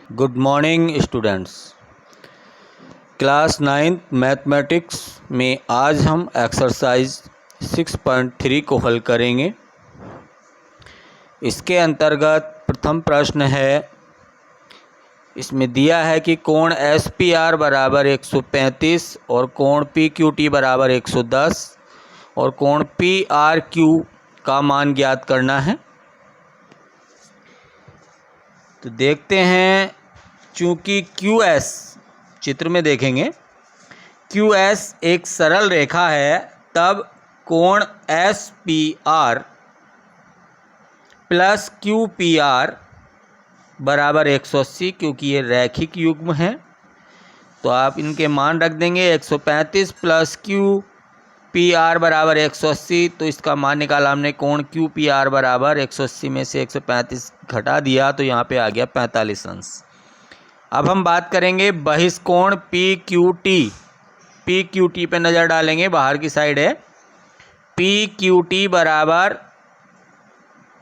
Good morning students. Class 9th mathematics में आज हम एक्सरसाइज 6.3 को हल करेंगे। इसके अंतर्गत प्रथम प्रश्न है, इसमें दिया है कि कोण एस पी आर बराबर 135 और कोण पी क्यू टी बराबर 110 और कोण पी आर क्यू का मान ज्ञात करना है। तो देखते हैं, चूँकि क्यू एस चित्र में देखेंगे, क्यू एस एक सरल रेखा है, तब कोण S P R plus Q P R बराबर 180, क्योंकि ये रैखिक युग्म है। तो आप इनके मान रख देंगे 135 प्लस क्यू पी आर बराबर 180। तो इसका मान निकाला हमने, कोण क्यू पी आर बराबर 180 में से 135 घटा दिया तो यहाँ पे आ गया 45 अंश। अब हम बात करेंगे बहिष्कोण P Q T. P Q T पे नज़र डालेंगे, बाहर की साइड है। पी क्यू टी बराबर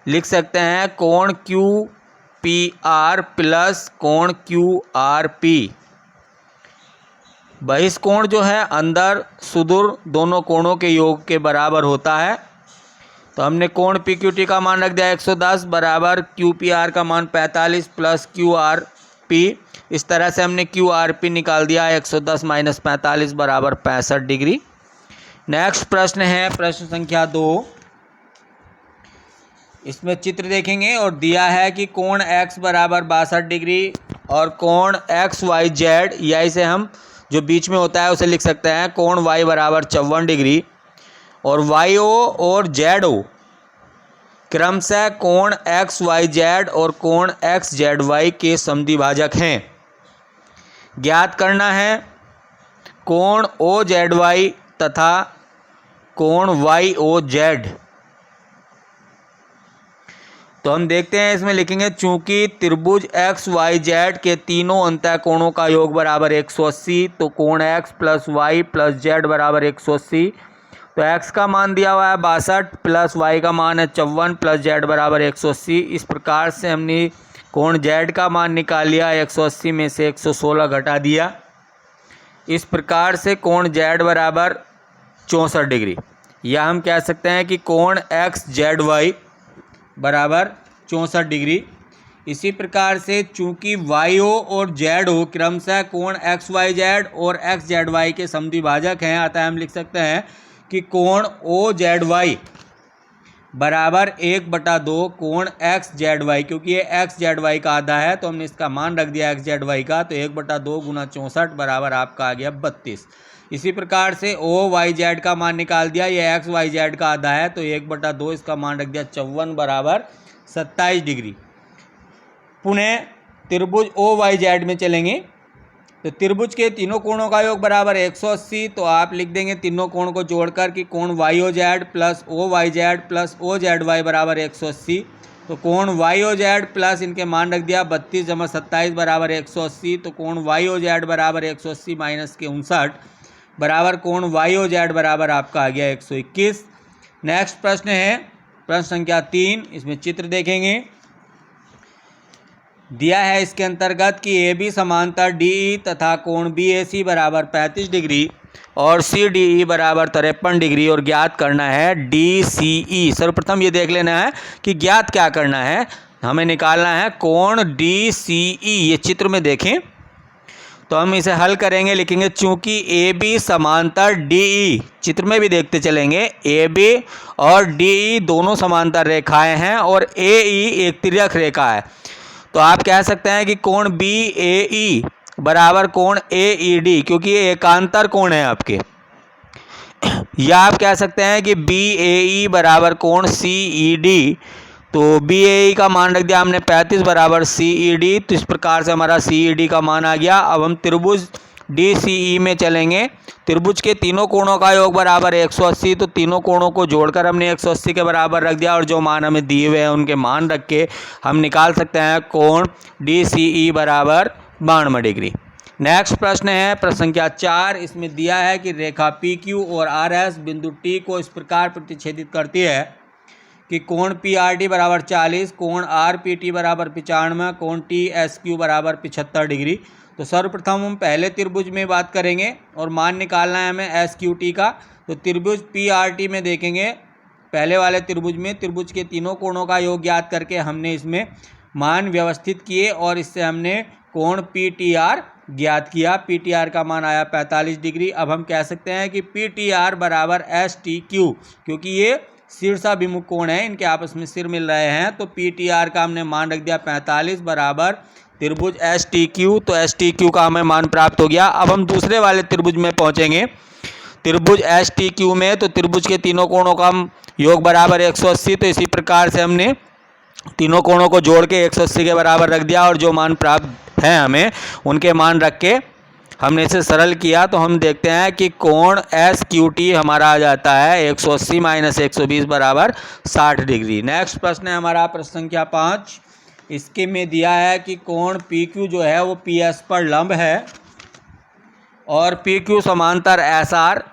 लिख सकते हैं कोण क्यू पी आर प्लस कोण क्यू आर पी। बहिष्कोण जो है अंदर सुदूर दोनों कोणों के योग के बराबर होता है। तो हमने कोण पी क्यू टी का मान रख दिया 110 बराबर क्यू पी आर का मान 45 प्लस क्यू आर पी। इस तरह से हमने क्यू आर पी निकाल दिया, 110 माइनस 45 बराबर 65 डिग्री। नेक्स्ट प्रश्न है प्रश्न संख्या 2। इसमें चित्र देखेंगे और दिया है कि कोण x बराबर 62 डिग्री और कोण एक्स वाई जेड, या इसे हम जो बीच में होता है उसे लिख सकते हैं कोण y बराबर 54 डिग्री और वाई ओ और जेड ओ क्रमशः कोण एक्स वाई जेड और कोण एक्स जेड वाई के समद्विभाजक हैं। ज्ञात करना है कोण ओ जेड वाई तथा कोण वाई ओ जेड। तो हम देखते हैं, इसमें लिखेंगे चूंकि त्रिभुज एक्स वाई जेड के तीनों अंतः कोणों का योग बराबर 180, तो कोण x plus y plus z बराबर 180। तो x का मान दिया हुआ है 62 प्लस y का मान है 54 प्लस z बराबर 180। इस प्रकार से हमने कोण z का मान निकाल लिया, 180 में से 116 घटा दिया। इस प्रकार से कोण z बराबर 64 डिग्री, या हम कह सकते हैं कि कोण एक्स जेड वाई बराबर 64 डिग्री। इसी प्रकार से चूंकि वाई ओ और जेड ओ क्रमशः कोण एक्स वाई जेड और एक्स जेड वाई के समद्विभाजक हैं, अतः हम लिख सकते हैं कि कोण ओ जेड वाई बराबर 1/2 कोण एक्स जेड वाई, क्योंकि ये एक्स जेड वाई का आधा है तो हमने इसका मान रख दिया एक्स जेड वाई का। तो 1/2 गुना 64 बराबर आपका आ गया 32। इसी प्रकार से ओ वाई जेड का मान निकाल दिया, ये एक्स वाई जेड का आधा है तो 1/2 इसका मान रख दिया 54 बराबर 27 डिग्री। पुनः त्रिभुज ओ वाई जेड में चलेंगे, तो त्रिभुज के तीनों कोणों का योग बराबर 180। तो आप लिख देंगे तीनों कोण को जोड़कर कि कोण Y O Z plus O Y Z plus O Z Y बराबर 180। तो कोण वाई ओ जेड प्लस इनके मान रख दिया 32 जमा 27 बराबर 180। तो कोण वाई ओ जेड बराबर 180 माइनस के 59 बराबर कोण वाई ओ जेड बराबर आपका आ गया 121। नेक्स्ट प्रश्न है प्रश्न संख्या 3। इसमें चित्र देखेंगे, दिया है इसके अंतर्गत कि ए बी समांतर डी ई तथा कोण बी ए सी बराबर 35 डिग्री और सी डी ई बराबर 53 डिग्री और ज्ञात करना है डी सी ई। सर्वप्रथम ये देख लेना है कि ज्ञात क्या करना है, हमें निकालना है कोण डी सी ई। ये चित्र में देखें तो हम इसे हल करेंगे, लिखेंगे चूंकि ए बी समांतर डी ई, चित्र में भी देखते चलेंगे, ए बी और डी ई दोनों समांतर रेखाएं हैं और ए ई एक तिर्यक रेखा है। तो आप कह सकते हैं कि कोण बी ए ई बराबर कोण ए ई डी, क्योंकि ये एकांतर कोण है आपके। या आप कह सकते हैं कि बी ए ई बराबर कोण सी ई डी। तो बी ए ई का मान रख दिया हमने 35 बराबर सी ई डी। तो इस प्रकार से हमारा सी ई डी का मान आ गया। अब हम त्रिभुज डी सी ई में चलेंगे। त्रिभुज के तीनों कोणों का योग बराबर 180, तो तीनों कोणों को जोड़कर हमने 180 के बराबर रख दिया और जो मान हमें दिए हुए हैं उनके मान रख के हम निकाल सकते हैं कोण डी सी ई बराबर 92 डिग्री। नेक्स्ट प्रश्न है प्रश्न संख्या 4। इसमें दिया है कि रेखा पी क्यू और आर एस बिंदु टी को इस प्रकार प्रतिच्छेदित करती है कि कोण पी आर टी बराबर 40, कोण आर पी टी बराबर 95, कोण टी एस क्यू बराबर 75 डिग्री। तो सर्वप्रथम हम पहले त्रिभुज में बात करेंगे और मान निकालना है हमें एस क्यू टी का। तो त्रिभुज पी आर टी में देखेंगे, पहले वाले त्रिभुज में त्रिभुज के तीनों कोणों का योग ज्ञात करके हमने इसमें मान व्यवस्थित किए और इससे हमने कोण पी टी आर ज्ञात किया। पी टी आर का मान आया 45 डिग्री। अब हम कह सकते हैं कि पी टी आर बराबर एस टी क्यू, क्योंकि ये शीर्षाभिमुख कोण है, इनके आपस में सिर मिल रहे हैं। तो पी टी आर का हमने मान रख दिया 45 बराबर त्रिभुज एस टी क्यू। तो एस टी क्यू का हमें मान प्राप्त हो गया। अब हम दूसरे वाले त्रिभुज में पहुंचेंगे, त्रिभुज एस टी क्यू में। तो त्रिभुज के तीनों कोणों का योग बराबर 180। तो इसी प्रकार से हमने तीनों कोणों को जोड़ के 180 के बराबर रख दिया और जो मान प्राप्त हैं हमें उनके मान रख के हमने इसे सरल किया। तो हम देखते हैं कि कोण एस क्यू टी हमारा आ जाता है 180 माइनस 120 बराबर 60 डिग्री। नेक्स्ट प्रश्न है हमारा प्रश्न संख्या 5। इसके में दिया है कि कोण पी क्यू जो है वो पी एस पर लंब है और पी क्यू समांतर एस आर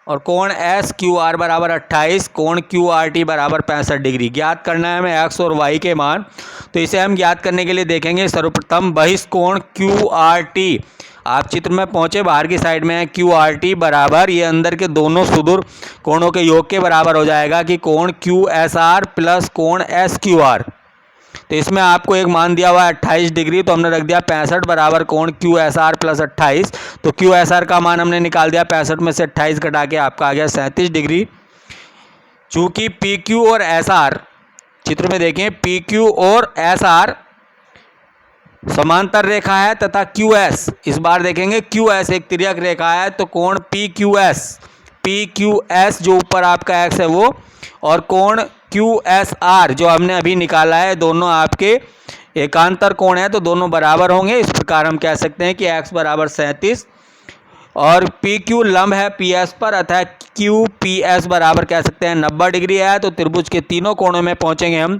और कोण एस क्यू आर बराबर 28, कोण क्यू आर टी बराबर 65 डिग्री। ज्ञात करना है हमें एक्स और वाई के मान। तो इसे हम ज्ञात करने के लिए देखेंगे सर्वप्रथम बहिष्कोण क्यू आर टी। आप चित्र में पहुंचे, बाहर की साइड में है क्यू आर टी बराबर ये अंदर के दोनों सुदूर कोणों के योग के बराबर हो जाएगा कि कोण क्यू एस आर प्लस कोण एस क्यू आर। तो इसमें आपको एक मान दिया हुआ है 28 डिग्री, तो हमने रख दिया 65 बराबर कोण क्यू एस आर प्लस 28। तो क्यू एस आर का मान हमने निकाल दिया, 65 में से 28 घटा के आपका आ गया 37 डिग्री। चूंकि पी क्यू और एस आर, चित्र में देखें, पी क्यू और एस आर समांतर रेखा है तथा क्यू एस, इस बार देखेंगे क्यू एस एक तिर्यक रेखा है। तो कोण पी क्यू एस जो ऊपर आपका एक्स है वो, और कोण क्यू एस आर जो हमने अभी निकाला है, दोनों आपके एकांतर कोण है तो दोनों बराबर होंगे। इस प्रकार हम कह सकते हैं कि x बराबर 37 और पी क्यू लंब है पी एस पर, अतः क्यू पी एस बराबर कह सकते हैं 90 डिग्री है। तो त्रिभुज के तीनों कोणों में पहुंचेंगे हम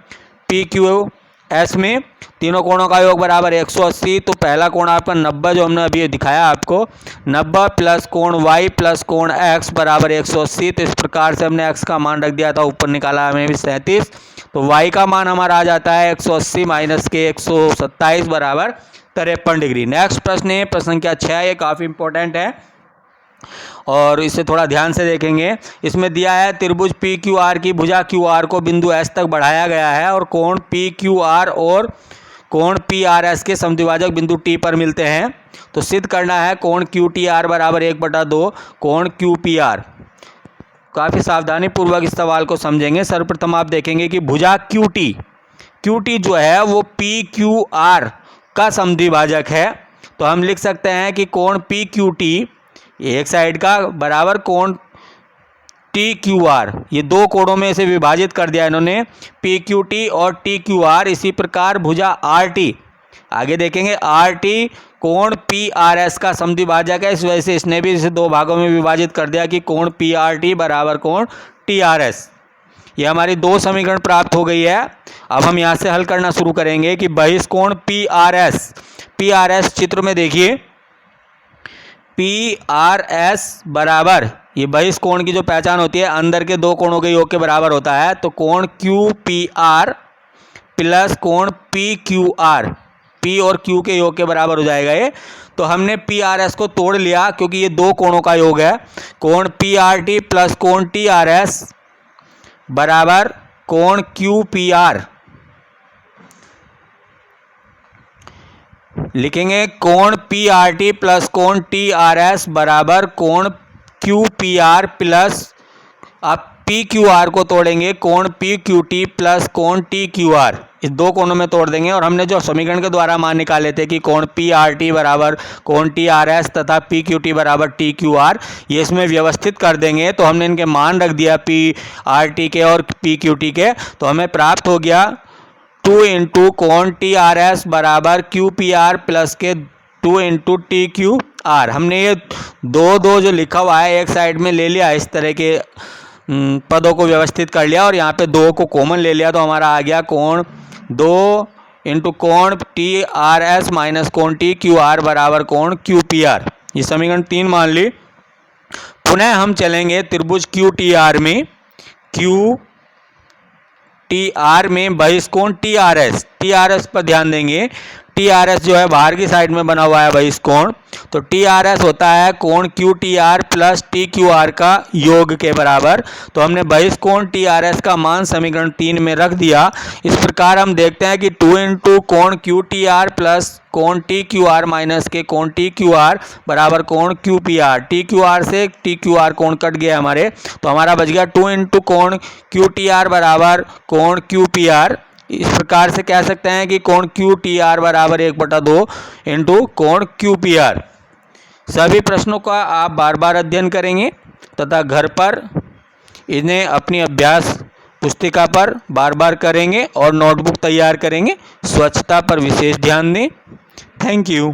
पी क्यू एस में, तीनों कोणों का योग बराबर 180। तो पहला कोण आपका 90 जो हमने अभी दिखाया आपको, 90 प्लस कोण y प्लस कोण x बराबर 180। तो इस प्रकार से हमने x का मान रख दिया था, ऊपर निकाला हमें भी 37। तो y का मान हमारा आ जाता है 180 माइनस के 127 बराबर 53 डिग्री। नेक्स्ट प्रश्न है प्रश्न संख्या 6। ये काफ़ी इंपॉर्टेंट है और इसे थोड़ा ध्यान से देखेंगे। इसमें दिया है त्रिभुज पी क्यू आर की भुजा क्यू आर को बिंदु एस तक बढ़ाया गया है और कोण पी क्यू आर और कोण पी आर एस के समद्विभाजक बिंदु टी पर मिलते हैं। तो सिद्ध करना है कोण क्यू टी आर बराबर 1/2 कोण क्यू पी आर। काफ़ी सावधानी पूर्वक इस सवाल को समझेंगे। सर्वप्रथम आप देखेंगे कि भुजा क्यू टी जो है वो पी क्यू आर का समद्विभाजक है। तो हम लिख सकते हैं कि कोण पी क्यू टी एक साइड का बराबर कोण टी क्यू आर, ये दो कोणों में से विभाजित कर दिया इन्होंने, पी क्यू टी और टी क्यू आर। इसी प्रकार भुजा आर टी, आगे देखेंगे आर टी कोण पी आर एस का समद्विभाजक है, इस वजह से इसने भी इसे दो भागों में विभाजित कर दिया कि कोण पी आर टी बराबर कोण टी आर एस। ये हमारी दो समीकरण प्राप्त हो गई है। अब हम यहाँ से हल करना शुरू करेंगे कि बहिष्कोण पी आर एस चित्र में देखिए, पी आर एस बराबर ये बहिष्कोण की जो पहचान होती है अंदर के दो कोणों के योग के बराबर होता है। तो कोण क्यू पी आर प्लस कोण पी क्यू आर, पी और क्यू के योग के बराबर हो जाएगा ये। तो हमने पी आर एस को तोड़ लिया क्योंकि ये दो कोणों का योग है। कोण पी आर टी प्लस कोण टी आर एस बराबर कोण क्यू पी आर। लिखेंगे कोण पी आर टी प्लस कोण टी आर एस बराबर कोण क्यू पी आर प्लस, आप पी क्यू आर को तोड़ेंगे कोण पी क्यू टी प्लस कोण टी क्यू आर, इस दो कोणों में तोड़ देंगे। और हमने जो समीकरण के द्वारा मान निकाले थे कि कोण पी आर टी बराबर कोण टी आर एस तथा पी क्यू टी बराबर टी क्यू आर, ये इसमें व्यवस्थित कर देंगे। तो हमने इनके मान रख दिया पी आर टी के और पी क्यू टी के। तो हमें प्राप्त हो गया 2 इंटू कोण टी आर एस बराबर क्यू पी आर प्लस के 2 इंटू टी क्यू आर। हमने ये दो जो लिखा हुआ है एक साइड में ले लिया, इस तरह के पदों को व्यवस्थित कर लिया और यहाँ पे 2 को कॉमन ले लिया। तो हमारा आ गया कोण 2 इंटू कोण टी आर एस माइनस कोण टी क्यू आर बराबर कोण क्यू पी आर। ये समीकरण 3 मान ली। पुनः हम चलेंगे त्रिभुज क्यू टी आर में, क्यू टी आर में बहिष्कोण टी आर एस पर ध्यान देंगे। टी आर एस जो है बाहर की साइड में बना हुआ है बहिष्कोण, तो टी आर एस होता है कोण Q T R plus T Q R का योग के बराबर। तो हमने बहिष्कोण टी आर एस का मान समीकरण 3 में रख दिया। इस प्रकार हम देखते हैं कि 2 इंटू कोण क्यू टी आर प्लस कोण टी क्यू आर माइनस के कोण टी क्यू आर बराबर कोण Q P R. T Q R से टी क्यू आर कोण कट गया हमारे, तो हमारा बच गया 2 इंटू कोण क्यू टी आर बराबर कोण क्यू पी आर। इस प्रकार से कह सकते हैं कि कोण क्यू टी आर बराबर 1/2 इंटू कोण क्यू पी आर। सभी प्रश्नों का आप बार बार अध्ययन करेंगे तथा घर पर इन्हें अपनी अभ्यास पुस्तिका पर बार बार करेंगे और नोटबुक तैयार करेंगे। स्वच्छता पर विशेष ध्यान दें। Thank you.